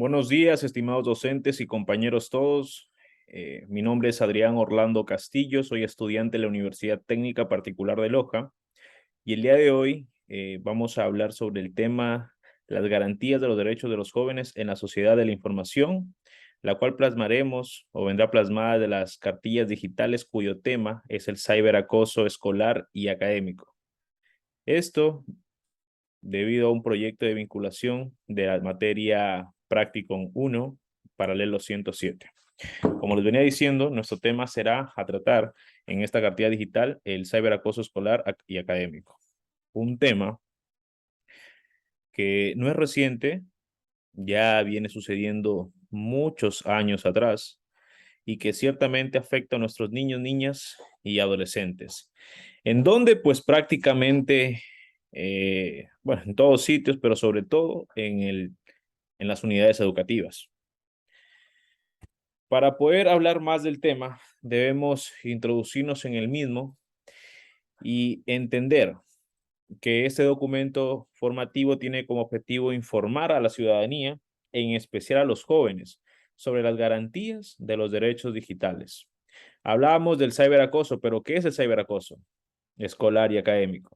Buenos días, estimados docentes y compañeros todos. Mi nombre es Adrián Orlando Castillo, soy estudiante de la Universidad Técnica Particular de Loja y el día de hoy vamos a hablar sobre el tema las garantías de los derechos de los jóvenes en la sociedad de la información, la cual plasmaremos o vendrá plasmada de las cartillas digitales cuyo tema es el ciberacoso escolar y académico. Esto debido a un proyecto de vinculación de la materia Practicum 1, paralelo 107. Como les venía diciendo, nuestro tema será a tratar en esta cartilla digital el ciberacoso escolar y académico. Un tema que no es reciente, ya viene sucediendo muchos años atrás y que ciertamente afecta a nuestros niños, niñas y adolescentes. En donde pues prácticamente, bueno, en todos sitios, pero sobre todo en las unidades educativas. Para poder hablar más del tema, debemos introducirnos en el mismo y entender que este documento formativo tiene como objetivo informar a la ciudadanía, en especial a los jóvenes, sobre las garantías de los derechos digitales. Hablábamos del ciberacoso, pero ¿qué es el ciberacoso escolar y académico?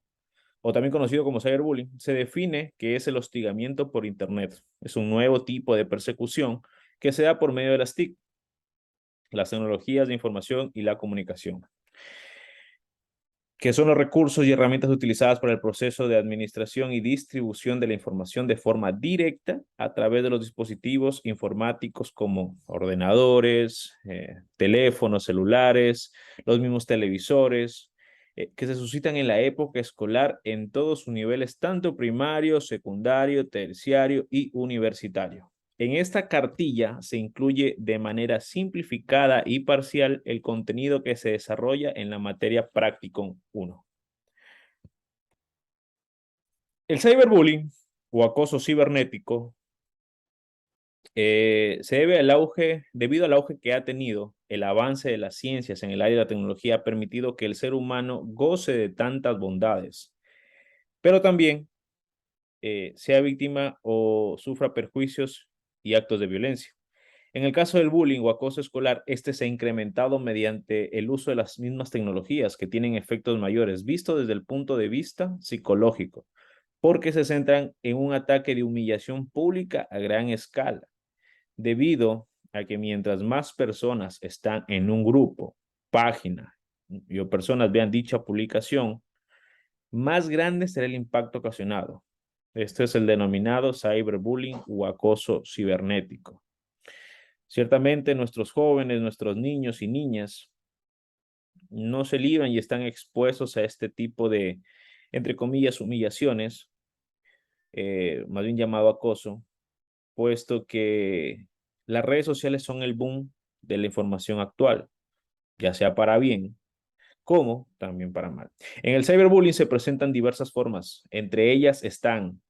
O también conocido como cyberbullying, se define que es el hostigamiento por Internet. Es un nuevo tipo de persecución que se da por medio de las TIC, las tecnologías de información y la comunicación, que son los recursos y herramientas utilizadas para el proceso de administración y distribución de la información de forma directa a través de los dispositivos informáticos como ordenadores, teléfonos celulares, los mismos televisores, que se suscitan en la época escolar en todos sus niveles, tanto primario, secundario, terciario y universitario. En esta cartilla se incluye de manera simplificada y parcial el contenido que se desarrolla en la materia Practicum 1. El ciberbullying o acoso cibernético se debe debido al auge que ha tenido el avance de las ciencias en el área de la tecnología ha permitido que el ser humano goce de tantas bondades, pero también sea víctima o sufra perjuicios y actos de violencia. En el caso del bullying o acoso escolar, este se ha incrementado mediante el uso de las mismas tecnologías que tienen efectos mayores, visto desde el punto de vista psicológico, porque se centran en un ataque de humillación pública a gran escala, debido a que mientras más personas están en un grupo, página, o personas vean dicha publicación, más grande será el impacto ocasionado. Este es el denominado cyberbullying o acoso cibernético. Ciertamente nuestros jóvenes, nuestros niños y niñas no se libran y están expuestos a este tipo de, entre comillas, humillaciones, más bien llamado acoso, puesto que las redes sociales son el boom de la información actual, ya sea para bien como también para mal. En el cyberbullying se presentan diversas formas, entre ellas están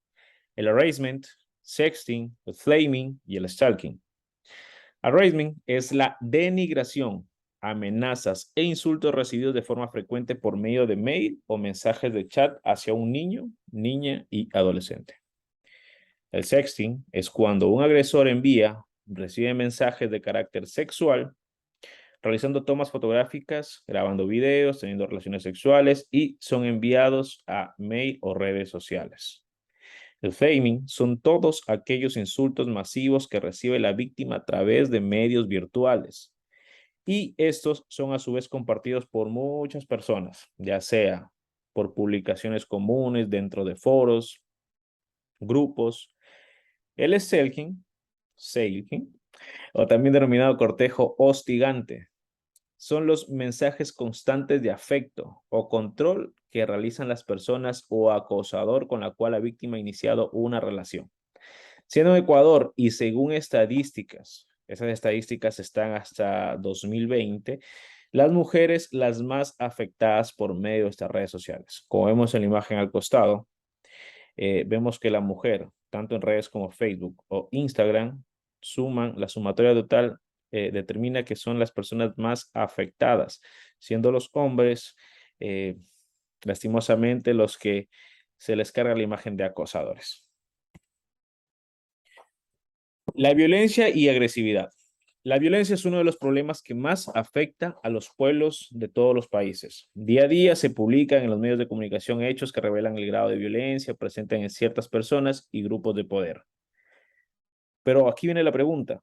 el harassment, sexting, el flaming y el stalking. Harassment es la denigración, amenazas e insultos recibidos de forma frecuente por medio de mail o mensajes de chat hacia un niño, niña y adolescente. El sexting es cuando un agresor recibe mensajes de carácter sexual, realizando tomas fotográficas, grabando videos, teniendo relaciones sexuales y son enviados a mail o redes sociales. El faming son todos aquellos insultos masivos que recibe la víctima a través de medios virtuales. Y estos son a su vez compartidos por muchas personas, ya sea por publicaciones comunes dentro de foros, grupos. El stalking, o también denominado cortejo hostigante, son los mensajes constantes de afecto o control que realizan las personas o acosador con la cual la víctima ha iniciado una relación. Siendo en Ecuador y según estadísticas, esas estadísticas están hasta 2020, las mujeres las más afectadas por medio de estas redes sociales. Como vemos en la imagen al costado, vemos que la mujer, tanto en redes como Facebook o Instagram, la sumatoria total determina que son las personas más afectadas, siendo los hombres, eh, lastimosamente, los que se les carga la imagen de acosadores. La violencia y agresividad. La violencia es uno de los problemas que más afecta a los pueblos de todos los países. Día a día se publican en los medios de comunicación hechos que revelan el grado de violencia presente en ciertas personas y grupos de poder. Pero aquí viene la pregunta.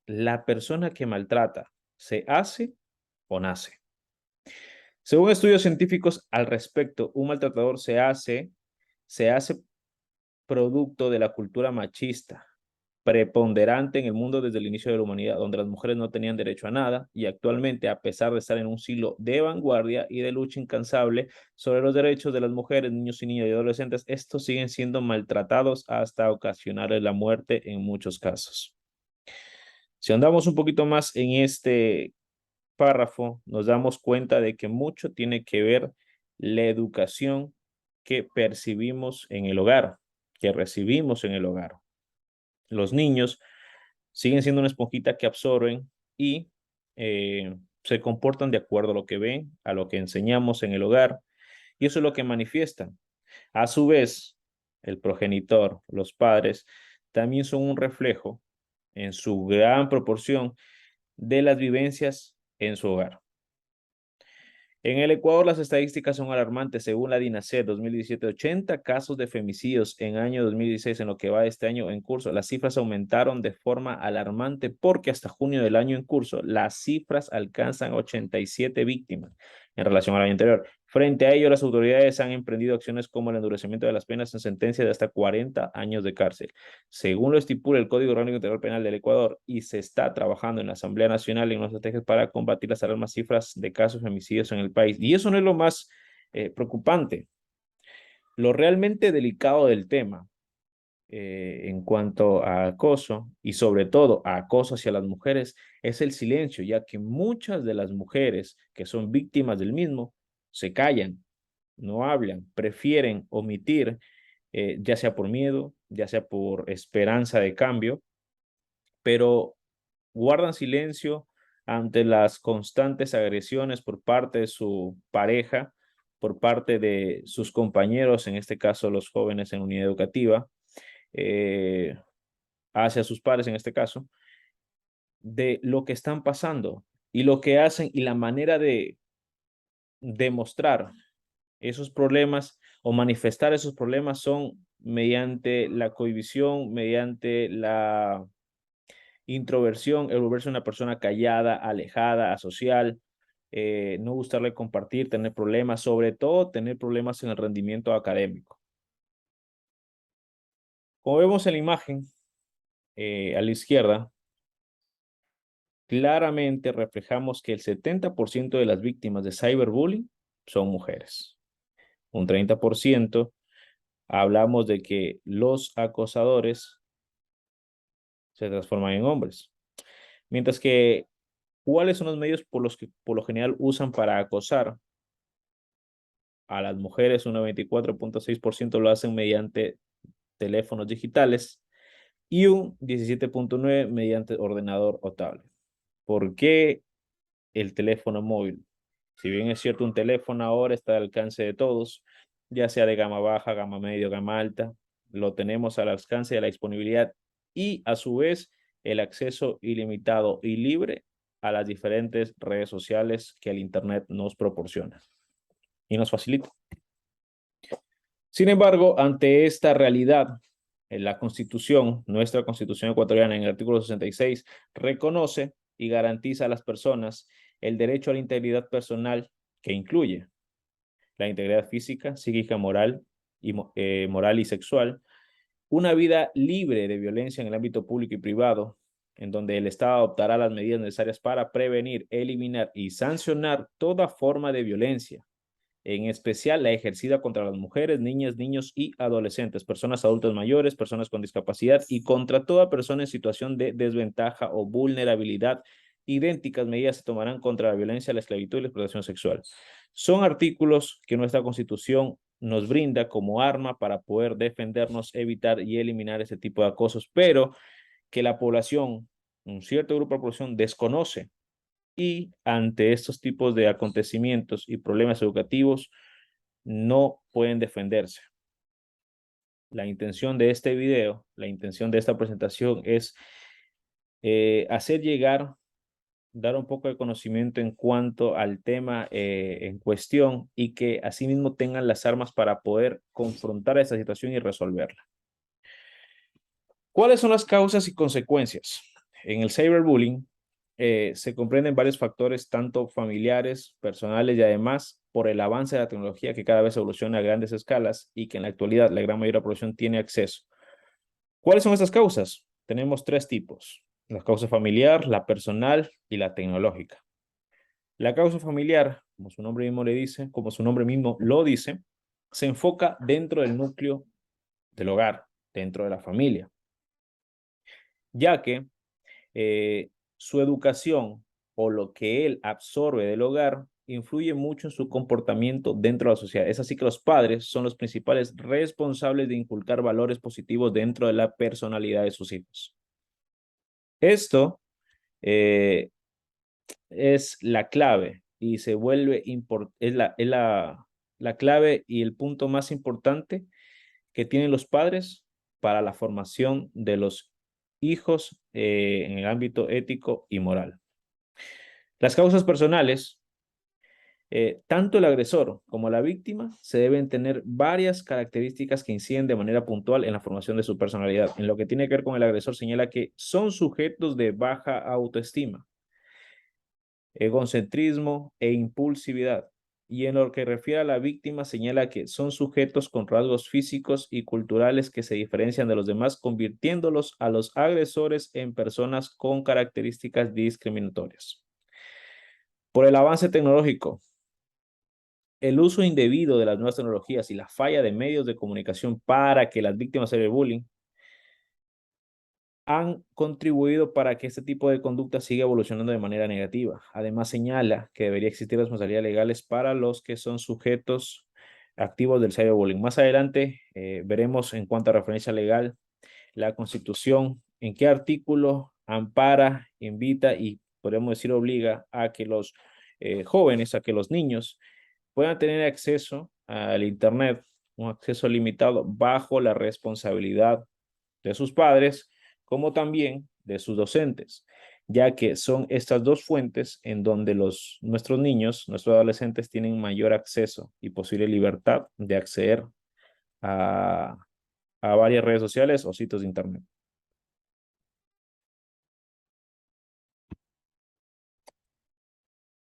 ¿La persona que maltrata se hace o nace? Según estudios científicos al respecto, un maltratador se hace producto de la cultura machista, preponderante en el mundo desde el inicio de la humanidad, donde las mujeres no tenían derecho a nada y actualmente, a pesar de estar en un siglo de vanguardia y de lucha incansable sobre los derechos de las mujeres, niños y niñas y adolescentes, estos siguen siendo maltratados hasta ocasionarles la muerte en muchos casos. Si andamos un poquito más en este párrafo, nos damos cuenta de que mucho tiene que ver la educación que percibimos en el hogar, que recibimos en el hogar. Los niños siguen siendo una esponjita que absorben y se comportan de acuerdo a lo que ven, a lo que enseñamos en el hogar, y eso es lo que manifiestan. A su vez, el progenitor, los padres, también son un reflejo en su gran proporción de las vivencias en su hogar. En el Ecuador las estadísticas son alarmantes. Según la DINASER 2017, 80 casos de femicidios en año 2016 en lo que va este año en curso. Las cifras aumentaron de forma alarmante porque hasta junio del año en curso las cifras alcanzan 87 víctimas en relación al año anterior. Frente a ello, las autoridades han emprendido acciones como el endurecimiento de las penas en sentencia de hasta 40 años de cárcel, según lo estipula el Código Orgánico Integral Penal del Ecuador, y se está trabajando en la Asamblea Nacional en las estrategias para combatir las alarmas cifras de casos de femicidios en el país. Y eso no es lo más preocupante. Lo realmente delicado del tema en cuanto a acoso y sobre todo a acoso hacia las mujeres es el silencio, ya que muchas de las mujeres que son víctimas del mismo se callan, no hablan, prefieren omitir, ya sea por miedo, ya sea por esperanza de cambio, pero guardan silencio ante las constantes agresiones por parte de su pareja, por parte de sus compañeros, en este caso los jóvenes en unidad educativa, eh, hacia sus padres en este caso, de lo que están pasando y lo que hacen y la manera de demostrar esos problemas o manifestar esos problemas son mediante la cohibición, mediante la introversión, el volverse una persona callada, alejada, asocial, no gustarle compartir, tener problemas, sobre todo tener problemas en el rendimiento académico. Como vemos en la imagen a la izquierda, claramente reflejamos que el 70% de las víctimas de cyberbullying son mujeres. Un 30% hablamos de que los acosadores se transforman en hombres. Mientras que, ¿cuáles son los medios por los que por lo general usan para acosar a las mujeres? Un 94.6% lo hacen mediante teléfonos digitales y un 17.9% mediante ordenador o tablet. ¿Por qué el teléfono móvil? Si bien es cierto, un teléfono ahora está al alcance de todos, ya sea de gama baja, gama media, gama alta, lo tenemos al alcance de la disponibilidad y a su vez el acceso ilimitado y libre a las diferentes redes sociales que el Internet nos proporciona y nos facilita. Sin embargo, ante esta realidad, en la Constitución, nuestra Constitución ecuatoriana, en el artículo 66, reconoce y garantiza a las personas el derecho a la integridad personal, que incluye la integridad física, psíquica, moral y sexual, una vida libre de violencia en el ámbito público y privado, en donde el Estado adoptará las medidas necesarias para prevenir, eliminar y sancionar toda forma de violencia, en especial la ejercida contra las mujeres, niñas, niños y adolescentes, personas adultas mayores, personas con discapacidad y contra toda persona en situación de desventaja o vulnerabilidad. Idénticas medidas se tomarán contra la violencia, la esclavitud y la explotación sexual. Son artículos que nuestra Constitución nos brinda como arma para poder defendernos, evitar y eliminar ese tipo de acosos, pero que la población, un cierto grupo de la población, desconoce, y ante estos tipos de acontecimientos y problemas educativos no pueden defenderse. La intención de este video, la intención de esta presentación es hacer llegar, dar un poco de conocimiento en cuanto al tema en cuestión y que asimismo tengan las armas para poder confrontar esta situación y resolverla. ¿Cuáles son las causas y consecuencias? En el cyberbullying se comprenden varios factores, tanto familiares, personales y además por el avance de la tecnología que cada vez evoluciona a grandes escalas y que en la actualidad la gran mayoría de la población tiene acceso. ¿Cuáles son estas causas? Tenemos tres tipos: la causa familiar, la personal y la tecnológica. La causa familiar, como su nombre mismo le dice, como su nombre mismo lo dice, se enfoca dentro del núcleo del hogar, dentro de la familia, ya que su educación o lo que él absorbe del hogar influye mucho en su comportamiento dentro de la sociedad. Es así que los padres son los principales responsables de inculcar valores positivos dentro de la personalidad de sus hijos. Esto eh, es la clave y se vuelve la clave y el punto más importante que tienen los padres para la formación de los hijos en el ámbito ético y moral. Las causas personales, tanto el agresor como la víctima se deben tener varias características que inciden de manera puntual en la formación de su personalidad. En lo que tiene que ver con el agresor, señala que son sujetos de baja autoestima, egocentrismo e impulsividad. Y en lo que refiere a la víctima, señala que son sujetos con rasgos físicos y culturales que se diferencian de los demás, convirtiéndolos a los agresores en personas con características discriminatorias. Por el avance tecnológico, el uso indebido de las nuevas tecnologías y la falla de medios de comunicación para que las víctimas del bullying han contribuido para que este tipo de conducta siga evolucionando de manera negativa. Además, señala que debería existir responsabilidades legales para los que son sujetos activos del cyberbullying. Más adelante veremos en cuanto a referencia legal la Constitución, en qué artículo ampara, invita y podemos decir obliga a que los jóvenes, a que los niños puedan tener acceso al Internet, un acceso limitado bajo la responsabilidad de sus padres, como también de sus docentes, ya que son estas dos fuentes en donde nuestros niños, nuestros adolescentes tienen mayor acceso y posible libertad de acceder a, a varias redes sociales o sitios de Internet.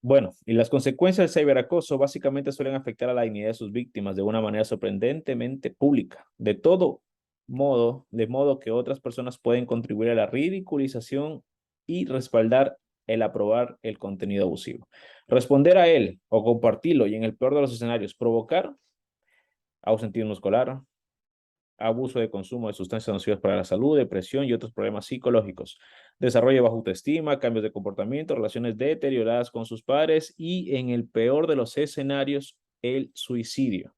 Bueno, y las consecuencias del ciberacoso básicamente suelen afectar a la dignidad de sus víctimas de una manera sorprendentemente pública. De modo que otras personas pueden contribuir a la ridiculización y respaldar el aprobar el contenido abusivo. Responder a él o compartirlo y en el peor de los escenarios provocar ausentismo escolar, abuso de consumo de sustancias nocivas para la salud, depresión y otros problemas psicológicos, desarrollo de baja autoestima, cambios de comportamiento, relaciones deterioradas con sus padres y, en el peor de los escenarios, el suicidio.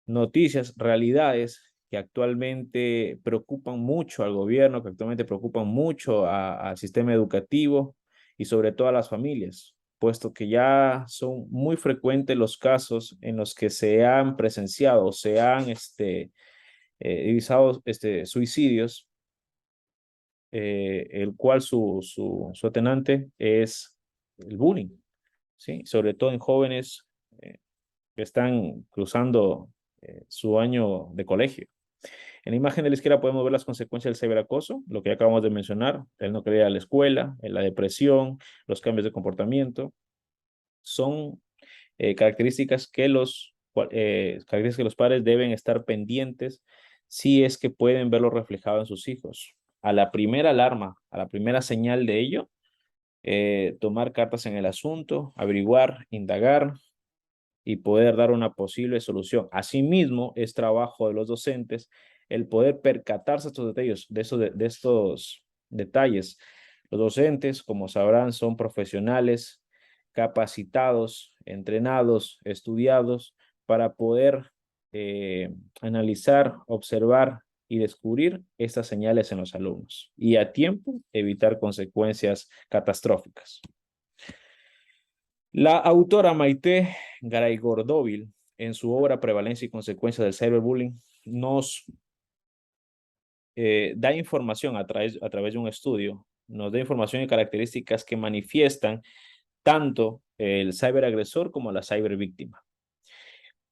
Noticias, realidades que actualmente preocupan mucho al gobierno, que actualmente preocupan mucho al sistema educativo y sobre todo a las familias, puesto que ya son muy frecuentes los casos en los que se han presenciado, se han divisados suicidios, el cual su atenante es el bullying, ¿sí? Sobre todo en jóvenes que están cruzando su año de colegio. En la imagen de la izquierda podemos ver las consecuencias del ciberacoso, lo que ya acabamos de mencionar, el no querer ir a la escuela, la depresión, los cambios de comportamiento. Son características que los padres deben estar pendientes si es que pueden verlo reflejado en sus hijos. A la primera alarma, a la primera señal de ello, tomar cartas en el asunto, averiguar, indagar y poder dar una posible solución. Asimismo, es trabajo de los docentes el poder percatarse estos detalles, de estos detalles. Los docentes, como sabrán, son profesionales capacitados, entrenados, estudiados para poder analizar, observar y descubrir estas señales en los alumnos y a tiempo evitar consecuencias catastróficas. La autora Maite Garay-Gordóvil, en su obra Prevalencia y Consecuencias del Cyberbullying, nos da información a través de un estudio, nos da información y características que manifiestan tanto el ciberagresor como la cibervíctima.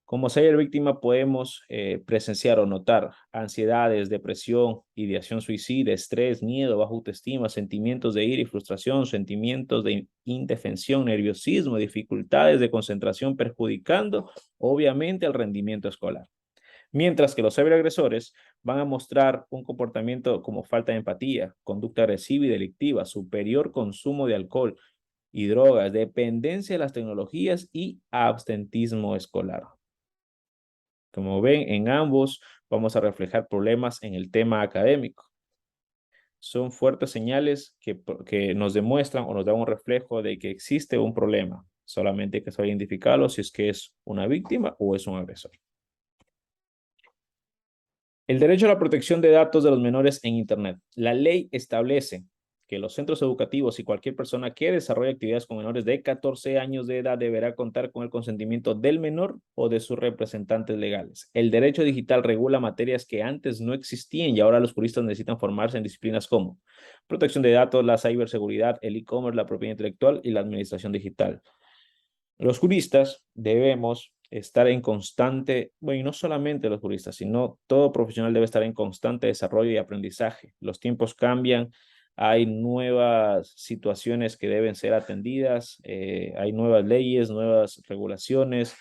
Como cibervíctima podemos presenciar o notar ansiedades, depresión, ideación suicida, estrés, miedo, baja autoestima, sentimientos de ira y frustración, sentimientos de indefensión, nerviosismo, dificultades de concentración, perjudicando obviamente el rendimiento escolar. Mientras que los ciberagresores van a mostrar un comportamiento como falta de empatía, conducta agresiva y delictiva, superior consumo de alcohol y drogas, dependencia de las tecnologías y absentismo escolar. Como ven, en ambos vamos a reflejar problemas en el tema académico. Son fuertes señales que nos demuestran o nos dan un reflejo de que existe un problema. Solamente hay que saber identificarlo si es que es una víctima o es un agresor. El derecho a la protección de datos de los menores en Internet. La ley establece que los centros educativos y cualquier persona que desarrolle actividades con menores de 14 años de edad deberá contar con el consentimiento del menor o de sus representantes legales. El derecho digital regula materias que antes no existían y ahora los juristas necesitan formarse en disciplinas como protección de datos, la ciberseguridad, el e-commerce, la propiedad intelectual y la administración digital. Los juristas debemos estar en constante, bueno, y no solamente los juristas, sino todo profesional debe estar en constante desarrollo y aprendizaje. Los tiempos cambian, hay nuevas situaciones que deben ser atendidas, hay nuevas leyes, nuevas regulaciones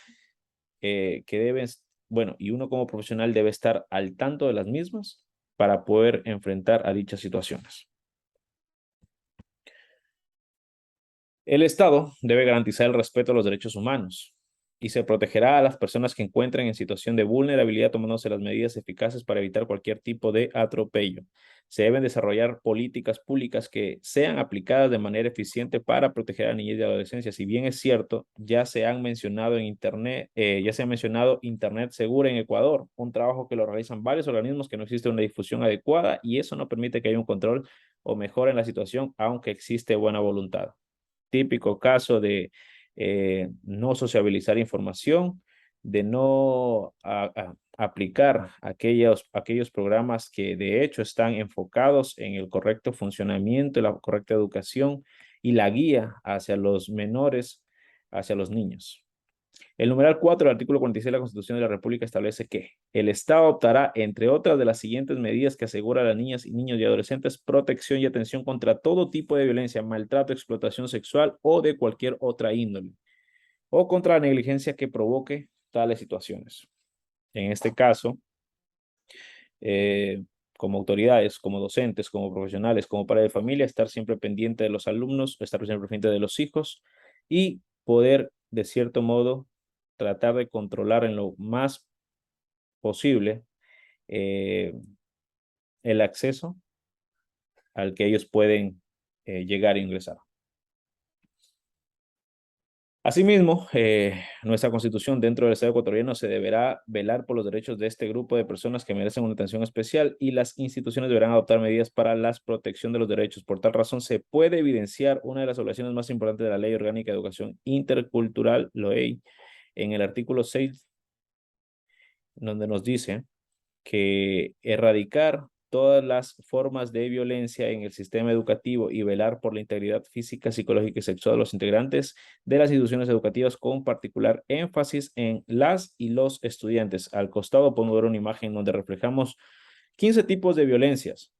que deben, bueno, y uno como profesional debe estar al tanto de las mismas para poder enfrentar a dichas situaciones. El Estado debe garantizar el respeto a los derechos humanos y se protegerá a las personas que encuentren en situación de vulnerabilidad tomándose las medidas eficaces para evitar cualquier tipo de atropello. Se deben desarrollar políticas públicas que sean aplicadas de manera eficiente para proteger a la niñez y a la adolescencia. Si bien es cierto, ya se han mencionado en Internet, ya se ha mencionado Internet Segura en Ecuador, un trabajo que lo realizan varios organismos que no existe una difusión adecuada y eso no permite que haya un control o mejora en la situación, aunque existe buena voluntad. Típico caso de no sociabilizar información, de no aplicar aquellos programas que de hecho están enfocados en el correcto funcionamiento, la correcta educación y la guía hacia los menores, hacia los niños. El numeral 4 del artículo 46 de la Constitución de la República establece que el Estado optará, entre otras de las siguientes medidas que asegura a las niñas y niños y adolescentes protección y atención contra todo tipo de violencia, maltrato, explotación sexual o de cualquier otra índole, o contra la negligencia que provoque tales situaciones. En este caso, como autoridades, como docentes, como profesionales, como padres de familia, estar siempre pendiente de los alumnos, estar siempre pendiente de los hijos y poder, de cierto modo, tratar de controlar en lo más posible eh, el acceso al que ellos pueden llegar e ingresar. Asimismo, nuestra Constitución dentro del Estado ecuatoriano se deberá velar por los derechos de este grupo de personas que merecen una atención especial y las instituciones deberán adoptar medidas para la protección de los derechos. Por tal razón, se puede evidenciar una de las obligaciones más importantes de la Ley Orgánica de Educación Intercultural, LOEI, en el artículo 6, donde nos dice que erradicar todas las formas de violencia en el sistema educativo y velar por la integridad física, psicológica y sexual de los integrantes de las instituciones educativas con particular énfasis en las y los estudiantes. Al costado podemos ver una imagen donde reflejamos 15 tipos de violencias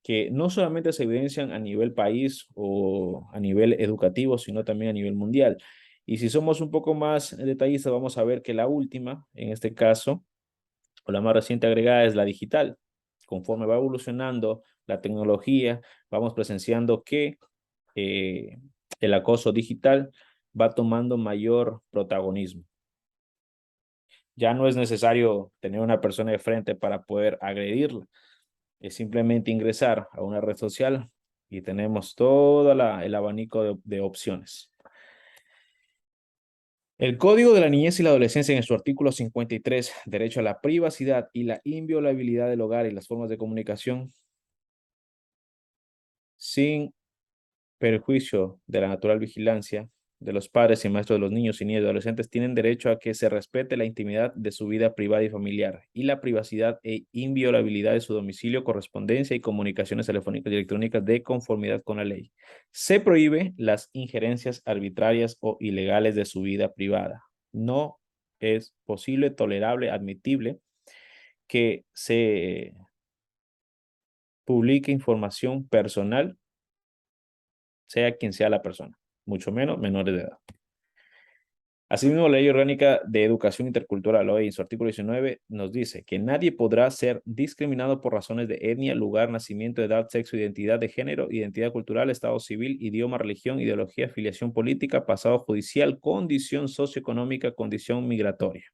que no solamente se evidencian a nivel país o a nivel educativo, sino también a nivel mundial. Y si somos un poco más detallistas, vamos a ver que la última, en este caso, o la más reciente agregada es la digital. Conforme va evolucionando la tecnología, vamos presenciando que eh, el acoso digital va tomando mayor protagonismo. Ya no es necesario tener una persona de frente para poder agredirla. Es simplemente ingresar a una red social y tenemos todo el abanico de opciones. El Código de la Niñez y la Adolescencia en su artículo 53, derecho a la privacidad y la inviolabilidad del hogar y las formas de comunicación, sin perjuicio de la natural vigilancia, de los padres y maestros de los niños y niñas y adolescentes tienen derecho a que se respete la intimidad de su vida privada y familiar y la privacidad e inviolabilidad de su domicilio, correspondencia y comunicaciones telefónicas y electrónicas de conformidad con la ley. Se prohíbe las injerencias arbitrarias o ilegales de su vida privada. No es posible, tolerable, admitible que se publique información personal, sea quien sea la persona, mucho menos menores de edad. Asimismo, la Ley Orgánica de Educación Intercultural, hoy en su artículo 19, nos dice que nadie podrá ser discriminado por razones de etnia, lugar, nacimiento, edad, sexo, identidad de género, identidad cultural, estado civil, idioma, religión, ideología, afiliación política, pasado judicial, condición socioeconómica, condición migratoria.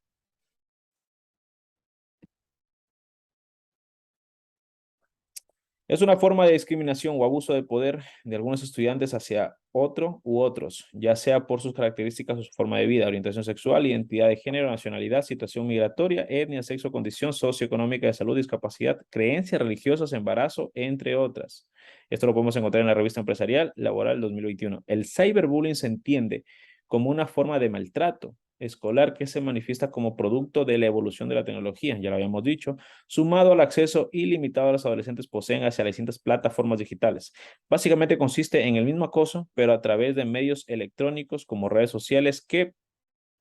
Es una forma de discriminación o abuso de poder de algunos estudiantes hacia otro u otros, ya sea por sus características o su forma de vida, orientación sexual, identidad de género, nacionalidad, situación migratoria, etnia, sexo, condición socioeconómica de salud, discapacidad, creencias religiosas, embarazo, entre otras. Esto lo podemos encontrar en la revista empresarial Laboral 2021. El cyberbullying se entiende como una forma de maltrato escolar que se manifiesta como producto de la evolución de la tecnología, ya lo habíamos dicho, sumado al acceso ilimitado a los adolescentes poseen hacia las distintas plataformas digitales. Básicamente consiste en el mismo acoso, pero a través de medios electrónicos como redes sociales que,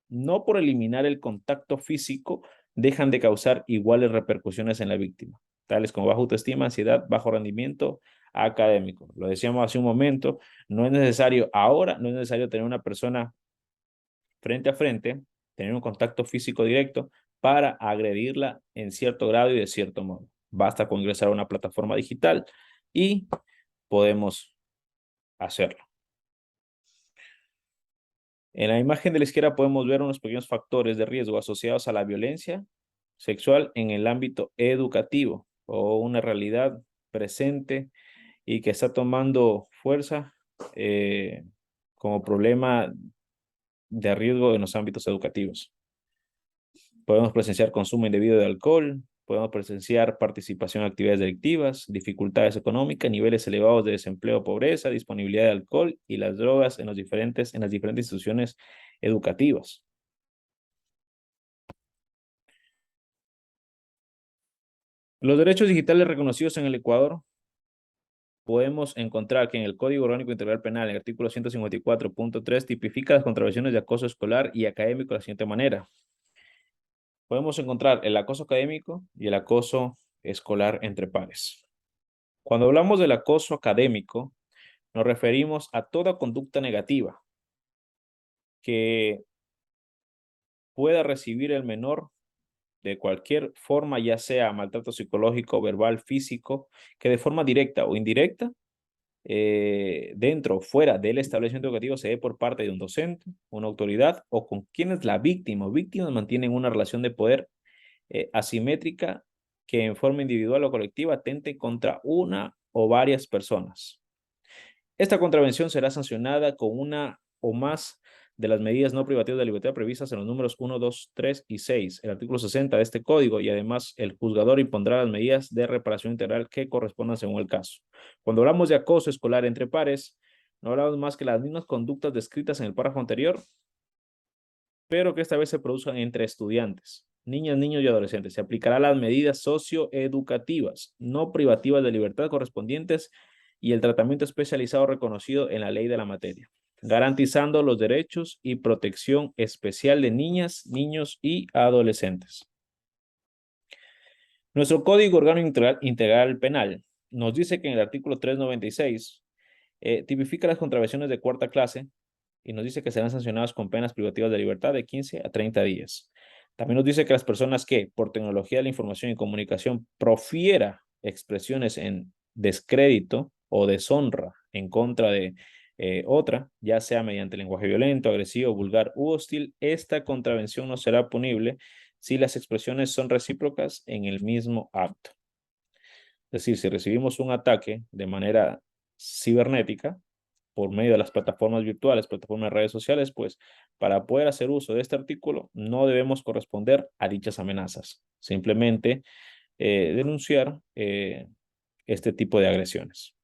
no por eliminar el contacto físico, dejan de causar iguales repercusiones en la víctima, tales como baja autoestima, ansiedad, bajo rendimiento académico. Lo decíamos hace un momento, no es necesario ahora, no es necesario tener una persona frente a frente, tener un contacto físico directo para agredirla en cierto grado y de cierto modo. Basta con ingresar a una plataforma digital y podemos hacerlo. En la imagen de la izquierda podemos ver unos pequeños factores de riesgo asociados a la violencia sexual en el ámbito educativo o una realidad presente y que está tomando fuerza como problema de riesgo en los ámbitos educativos. Podemos presenciar consumo indebido de alcohol, podemos presenciar participación en actividades delictivas, dificultades económicas, niveles elevados de desempleo o pobreza, disponibilidad de alcohol y las drogas en las diferentes instituciones educativas. Los derechos digitales reconocidos en el Ecuador podemos encontrar que en el Código Orgánico Integral Penal, en el artículo 154.3, tipifica las contravenciones de acoso escolar y académico de la siguiente manera. Podemos encontrar el acoso académico y el acoso escolar entre pares. Cuando hablamos del acoso académico, nos referimos a toda conducta negativa que pueda recibir el menor de cualquier forma, ya sea maltrato psicológico, verbal, físico, que de forma directa o indirecta, dentro o fuera del establecimiento educativo, se dé por parte de un docente, una autoridad o con quienes la víctima o víctimas mantienen una relación de poder asimétrica que en forma individual o colectiva atente contra una o varias personas. Esta contravención será sancionada con una o más de las medidas no privativas de libertad previstas en los números 1, 2, 3 y 6, el artículo 60 de este código, y además el juzgador impondrá las medidas de reparación integral que correspondan según el caso. Cuando hablamos de acoso escolar entre pares, no hablamos más que las mismas conductas descritas en el párrafo anterior, pero que esta vez se produzcan entre estudiantes, niñas, niños y adolescentes. Se aplicará las medidas socioeducativas, no privativas de libertad correspondientes y el tratamiento especializado reconocido en la ley de la materia, garantizando los derechos y protección especial de niñas, niños y adolescentes. Nuestro Código Orgánico Integral Penal nos dice que en el artículo 396 tipifica las contravenciones de cuarta clase y nos dice que serán sancionados con penas privativas de libertad de 15 a 30 días. También nos dice que las personas que, por tecnología de la información y comunicación, profiera expresiones en descrédito o deshonra en contra de otra, ya sea mediante lenguaje violento, agresivo, vulgar u hostil, esta contravención no será punible si las expresiones son recíprocas en el mismo acto. Es decir, si recibimos un ataque de manera cibernética, por medio de las plataformas virtuales, plataformas de redes sociales, pues para poder hacer uso de este artículo no debemos corresponder a dichas amenazas, simplemente denunciar este tipo de agresiones.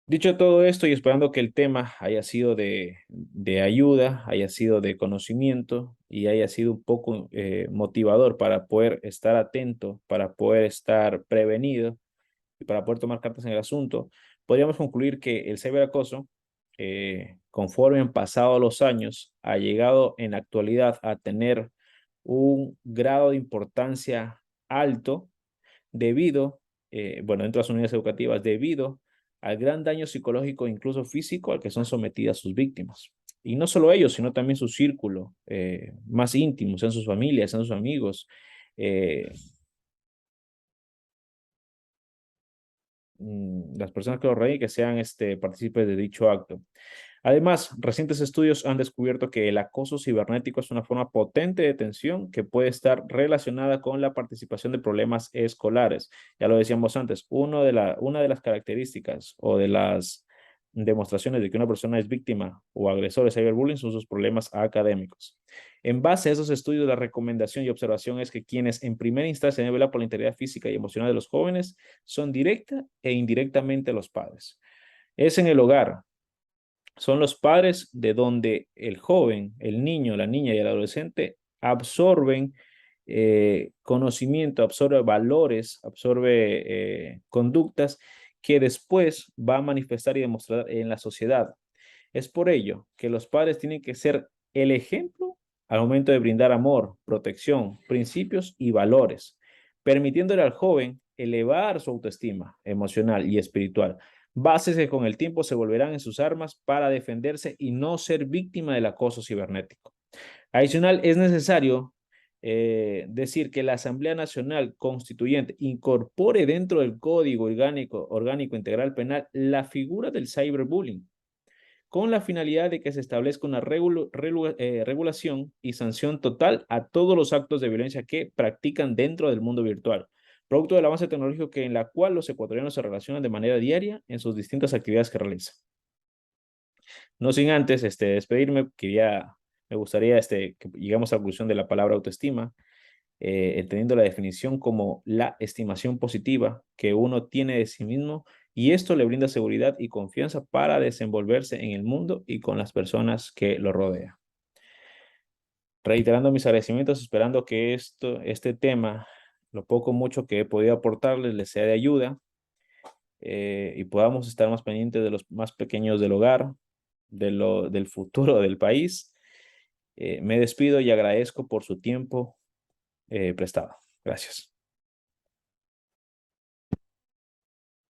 Dicho todo esto y esperando que el tema haya sido de ayuda, haya sido de conocimiento y haya sido un poco motivador para poder estar atento, para poder estar prevenido y para poder tomar cartas en el asunto, podríamos concluir que el ciberacoso, conforme han pasado los años, ha llegado en la actualidad a tener un grado de importancia alto debido, bueno, dentro de las unidades educativas, debido al gran daño psicológico e incluso físico al que son sometidas sus víctimas. Y no solo ellos, sino también su círculo más íntimo, sean sus familias, sean sus amigos, eh, las personas que lo rodeen y que sean partícipes de dicho acto. Además, recientes estudios han descubierto que el acoso cibernético es una forma potente de tensión que puede estar relacionada con la participación de problemas escolares. Ya lo decíamos antes, una de las características o de las demostraciones de que una persona es víctima o agresor de cyberbullying son sus problemas académicos. En base a esos estudios, la recomendación y observación es que quienes en primera instancia deben velar por la integridad física y emocional de los jóvenes son directa e indirectamente los padres. Es en el hogar, son los padres de donde el joven, el niño, la niña y el adolescente absorben conocimiento, absorbe valores, absorbe conductas que después va a manifestar y demostrar en la sociedad. Es por ello que los padres tienen que ser el ejemplo al momento de brindar amor, protección, principios y valores, permitiéndole al joven elevar su autoestima emocional y espiritual, bases que con el tiempo se volverán en sus armas para defenderse y no ser víctima del acoso cibernético. Adicional, es necesario decir que la Asamblea Nacional Constituyente incorpore dentro del Código Orgánico Integral Penal la figura del cyberbullying, con la finalidad de que se establezca una regulación y sanción total a todos los actos de violencia que practican dentro del mundo virtual, producto del avance tecnológico en la cual los ecuatorianos se relacionan de manera diaria en sus distintas actividades que realizan. No sin antes despedirme, me gustaría que llegamos a la conclusión de la palabra autoestima, entendiendo la definición como la estimación positiva que uno tiene de sí mismo y esto le brinda seguridad y confianza para desenvolverse en el mundo y con las personas que lo rodean. Reiterando mis agradecimientos, esperando que este tema, lo poco o mucho que he podido aportarles, les sea de ayuda y podamos estar más pendientes de los más pequeños del hogar, del futuro del país. Me despido y agradezco por su tiempo prestado. Gracias.